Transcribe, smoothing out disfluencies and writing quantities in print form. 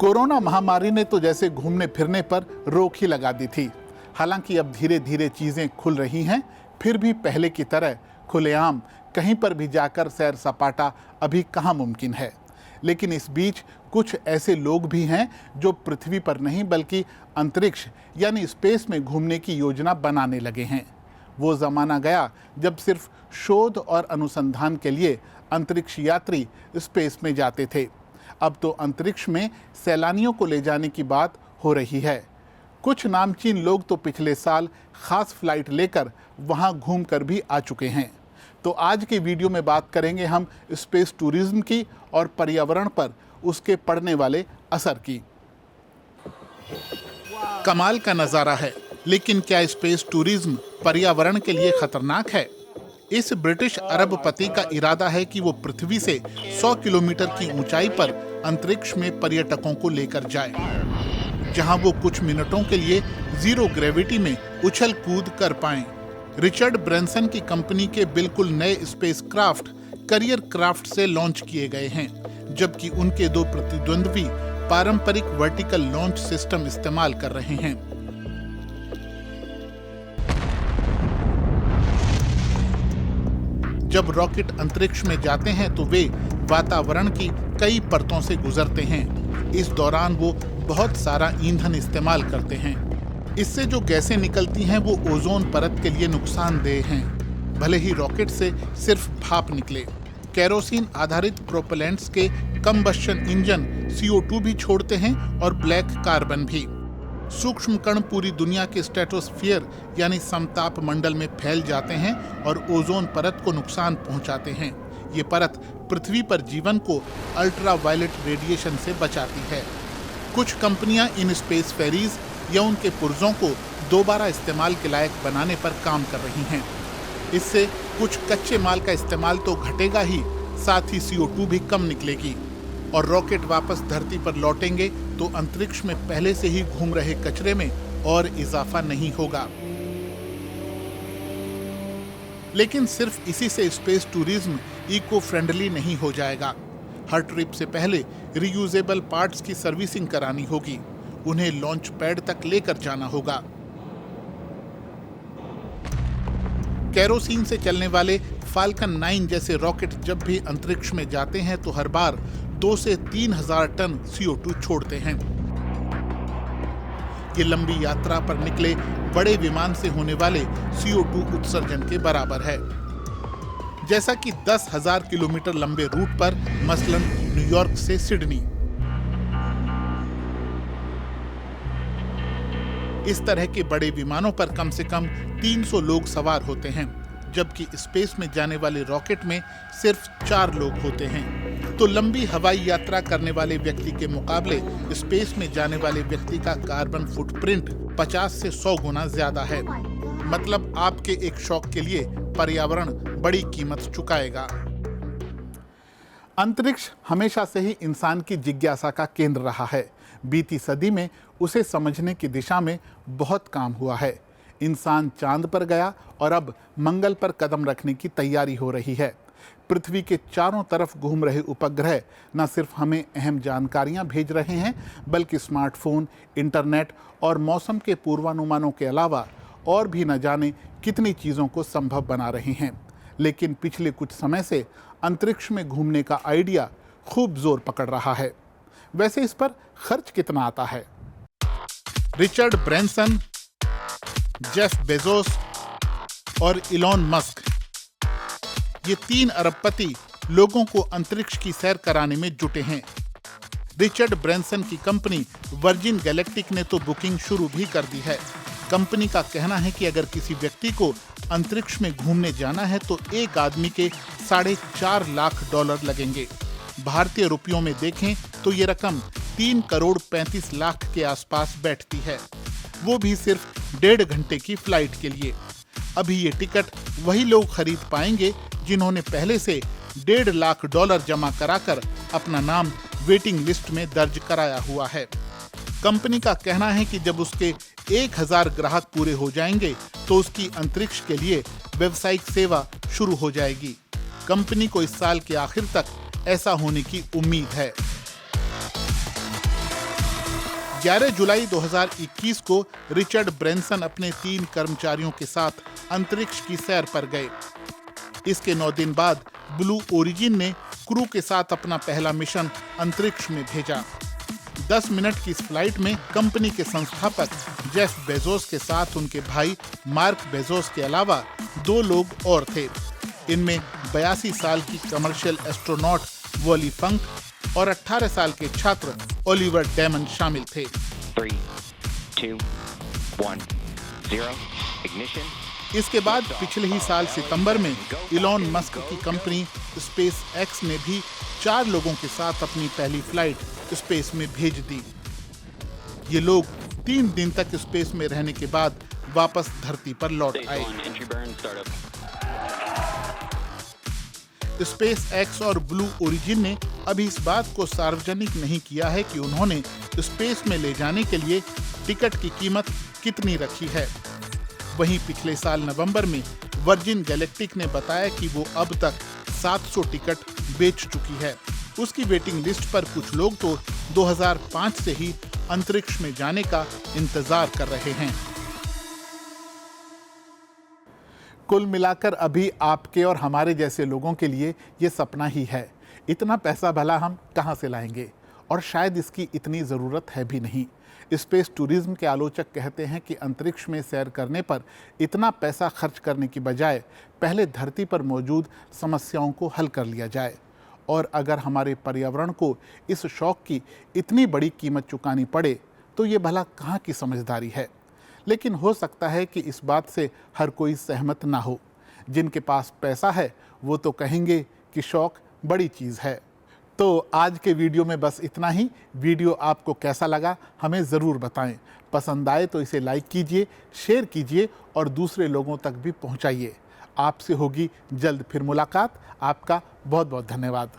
Corona महामारी ने तो जैसे घूमने फिरने पर रोक ही लगा दी थी। हालांकि अब धीरे धीरे चीजें खुल रही हैं, फिर भी पहले की तरह खुलेआम कहीं पर भी जाकर सैर सपाटा अभी कहाँ मुमकिन है। लेकिन इस बीच कुछ ऐसे लोग भी हैं जो पृथ्वी पर नहीं बल्कि अंतरिक्ष यानी स्पेस में घूमने की योजना बनाने लगे हैं। वो ज़माना गया जब सिर्फ शोध और अनुसंधान के लिए अंतरिक्ष यात्री स्पेस में जाते थे। अब तो अंतरिक्ष में सैलानियों को ले जाने की बात हो रही है। कुछ नामचीन लोग तो पिछले साल खास फ्लाइट लेकर वहां घूमकर भी आ चुके हैं। तो आज के वीडियो में बात करेंगे हम स्पेस टूरिज्म की और पर्यावरण पर उसके पड़ने वाले असर की। कमाल का नज़ारा है, लेकिन क्या स्पेस टूरिज्म पर्यावरण के लिए खतरनाक है? इस ब्रिटिश अरबपति का इरादा है कि वो पृथ्वी से 100 किलोमीटर की ऊंचाई पर अंतरिक्ष में पर्यटकों को लेकर जाए, जहां वो कुछ मिनटों के लिए जीरो ग्रेविटी में उछल कूद कर पाएं। रिचर्ड ब्रैंसन की कंपनी के बिल्कुल नए स्पेसक्राफ्ट करियर क्राफ्ट से लॉन्च किए गए हैं, जबकि उनके दो प्रतिद्वंद्वी पारंपरिक वर्टिकल लॉन्च सिस्टम इस्तेमाल कर रहे हैं। जब रॉकेट अंतरिक्ष में जाते हैं तो वे वातावरण की कई परतों से गुजरते हैं। इस दौरान वो बहुत सारा ईंधन इस्तेमाल करते हैं। इससे जो गैसें निकलती हैं वो ओजोन परत के लिए नुकसानदेह हैं, भले ही रॉकेट से सिर्फ भाप निकले। केरोसिन आधारित प्रोपेलेंट्स के कंबस्शन इंजन CO2 भी छोड़ते हैं और ब्लैक कार्बन भी। सूक्ष्म कण पूरी दुनिया के स्ट्रेटोस्फीयर यानी समताप मंडल में फैल जाते हैं और ओजोन परत को नुकसान पहुंचाते हैं। ये परत पृथ्वी पर जीवन को अल्ट्रावायलेट रेडिएशन से बचाती है। कुछ कंपनियां इन स्पेस फेरीज या उनके पुर्जों को दोबारा इस्तेमाल के लायक बनाने पर काम कर रही हैं। इससे कुछ कच्चे माल का इस्तेमाल तो घटेगा ही, साथ ही CO2 भी कम निकलेगी और रॉकेट वापस धरती पर लौटेंगे तो अंतरिक्ष में पहले से ही घूम रहे कचरे में और इजाफा नहीं होगा। लेकिन सिर्फ इसी से स्पेस टूरिज्म इको फ्रेंडली नहीं हो जाएगा। हर ट्रिप से पहले रीयूजेबल पार्ट्स की सर्विसिंग करानी होगी, उन्हें लॉन्च पैड तक लेकर जाना होगा। केरोसिन से चलने वाले फाल्कन 9 जैसे रॉकेट जब भी अंतरिक्ष में जाते हैं तो हर बार 2 से 3,000 टन CO2 छोड़ते हैं। ये लंबी यात्रा पर निकले बड़े विमान से होने वाले CO2 उत्सर्जन के बराबर है, जैसा कि 10,000 किलोमीटर लंबे रूट पर मसलन न्यूयॉर्क से सिडनी। इस तरह के बड़े विमानों पर कम से कम 300 लोग सवार होते हैं, जबकि स्पेस में जाने वाले रॉकेट में सिर्फ 4 लोग होते हैं। तो लंबी हवाई यात्रा करने वाले व्यक्ति के मुकाबले स्पेस में जाने वाले व्यक्ति का कार्बन फुटप्रिंट 50 से 100 गुना ज्यादा है। मतलब आपके एक शौक के लिए पर्यावरण बड़ी कीमत चुकाएगा। अंतरिक्ष हमेशा से ही इंसान की जिज्ञासा का केंद्र रहा है। बीती सदी में उसे समझने की दिशा में बहुत काम हुआ है। इंसान चांद पर गया और अब मंगल पर कदम रखने की तैयारी हो रही है। पृथ्वी के चारों तरफ घूम रहे उपग्रह न सिर्फ हमें अहम जानकारियां भेज रहे हैं, बल्कि स्मार्टफोन, इंटरनेट और मौसम के पूर्वानुमानों के अलावा और भी न जाने कितनी चीज़ों को संभव बना रहे हैं। लेकिन पिछले कुछ समय से अंतरिक्ष में घूमने का आइडिया खूब जोर पकड़ रहा है। वैसे इस पर खर्च कितना आता है? रिचर्ड ब्रैंसन, जेफ बेजोस और इलॉन मस्क, ये 3 अरबपति लोगों को अंतरिक्ष की सैर कराने में जुटे हैं। रिचर्ड ब्रैंसन की कंपनी वर्जिन गैलेक्टिक ने तो बुकिंग शुरू भी कर दी है। कंपनी का कहना है कि अगर किसी व्यक्ति को अंतरिक्ष में घूमने जाना है तो एक आदमी के $4.5 लाख लगेंगे। भारतीय रुपयों में देखें तो ये रकम 3 करोड़ 35 लाख के आसपास बैठती है, वो भी सिर्फ 1.5 घंटे की फ्लाइट के लिए। अभी ये टिकट वही लोग खरीद पाएंगे जिन्होंने पहले से $1.5 लाख जमा कराकर अपना नाम वेटिंग लिस्ट में दर्ज कराया हुआ है। कंपनी का कहना है कि जब उसके 1000 ग्राहक पूरे हो जाएंगे तो उसकी अंतरिक्ष के लिए व्यावसायिक सेवा शुरू हो जाएगी। कंपनी को इस साल के आखिर तक ऐसा होने की उम्मीद है। 11 जुलाई 2021 को रिचर्ड ब्रैनसन अपने 3 कर्मचारियों के साथ अंतरिक्ष की सैर पर गए। इसके 9 दिन बाद ब्लू ओरिजिन ने क्रू के साथ अपना पहला मिशन अंतरिक्ष में भेजा। 10 मिनट की इस फ्लाइट में कंपनी के संस्थापक जेफ बेजोस के साथ उनके भाई मार्क बेजोस के अलावा 2 लोग और थे। इनमें 82 साल की कमर्शियल एस्ट्रोनॉट वॉली फंक और 18 साल के छात्र ओलिवर डेमन शामिल थे। 3, 2, 1, 0, ignition। इसके बाद पिछले ही साल सितंबर में इलॉन मस्क की कंपनी स्पेस एक्स ने भी 4 लोगों के साथ अपनी पहली फ्लाइट स्पेस में भेज दी। ये लोग 3 दिन तक स्पेस में रहने के बाद वापस धरती पर लौट आए। स्पेस एक्स और ब्लू ओरिजिन ने अभी इस बात को सार्वजनिक नहीं किया है कि उन्होंने स्पेस में ले जाने के लिए टिकट की कीमत कितनी रखी है। वहीं पिछले साल नवंबर में वर्जिन गैलेक्टिक ने बताया कि वो अब तक 700 टिकट बेच चुकी है। उसकी वेटिंग लिस्ट पर कुछ लोग तो 2005 से ही अंतरिक्ष में जाने का इंतजार कर रहे हैं। कुल मिलाकर अभी आपके और हमारे जैसे लोगों के लिए ये सपना ही है। इतना पैसा भला हम कहां से लाएंगे, और शायद इसकी इतनी ज़रूरत है भी नहीं। स्पेस टूरिज्म के आलोचक कहते हैं कि अंतरिक्ष में सैर करने पर इतना पैसा खर्च करने की बजाय पहले धरती पर मौजूद समस्याओं को हल कर लिया जाए। और अगर हमारे पर्यावरण को इस शौक की इतनी बड़ी कीमत चुकानी पड़े तो ये भला कहाँ की समझदारी है। लेकिन हो सकता है कि इस बात से हर कोई सहमत ना हो। जिनके पास पैसा है वो तो कहेंगे कि शौक बड़ी चीज़ है। तो आज के वीडियो में बस इतना ही। वीडियो आपको कैसा लगा हमें ज़रूर बताएं। पसंद आए तो इसे लाइक कीजिए, शेयर कीजिए और दूसरे लोगों तक भी पहुंचाइए। आपसे होगी जल्द फिर मुलाकात। आपका बहुत बहुत धन्यवाद।